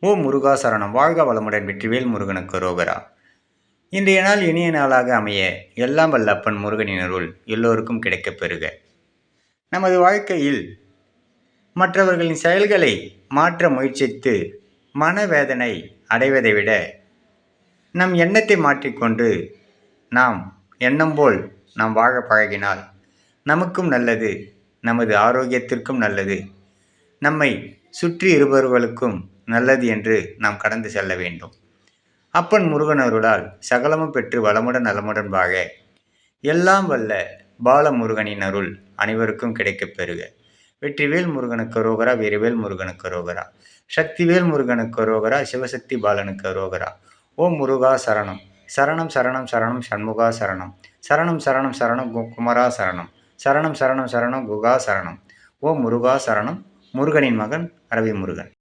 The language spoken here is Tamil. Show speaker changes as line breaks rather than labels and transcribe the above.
ஓ முருகா சரணம். வாழ்க வளமுடன். வெற்றிவேல் முருகனுக்கு அரோகரா. இன்றைய நாள் இனிய நாளாக அமைய எல்லாம் வல்ல அப்பன் முருகனின் அருள் எல்லோருக்கும் கிடைக்கப் பெறுக. நமது வாழ்க்கையில் மற்றவர்களின் செயல்களை மாற்ற முயற்சித்து மனவேதனை அடைவதை விட நம் எண்ணத்தை மாற்றிக்கொண்டு நாம் எண்ணம் போல் நாம் வாழ பழகினால் நமக்கும் நல்லது, நமது ஆரோக்கியத்திற்கும் நல்லது, நம்மை சுற்றி இருப்பவர்களுக்கும் நல்லது என்று நாம் கடந்து செல்ல வேண்டும். அப்பன் முருகன் அருளால் சகலமும் பெற்று வளமுடன் நலமுடன் வாழ எல்லாம் வல்ல பாலமுருகனின் அருள் அனைவருக்கும் கிடைக்கப் பெறுக. வெற்றிவேல் முருகனுக்கு அரோகரா. வீரவேல் முருகனுக்கு அரோகரா. சக்திவேல் முருகனுக்கு அரோகரா. சிவசக்தி பாலனுக்கு அரோகரா. ஓம் முருகா சரணம். சரணம் சரணம் சரணம் சண்முகா சரணம். சரணம் சரணம் சரணம் குமரா சரணம். சரணம் சரணம் சரணம் குகா சரணம். ஓம் முருகா சரணம். முருகனின் மகன் ரவி முருகன்.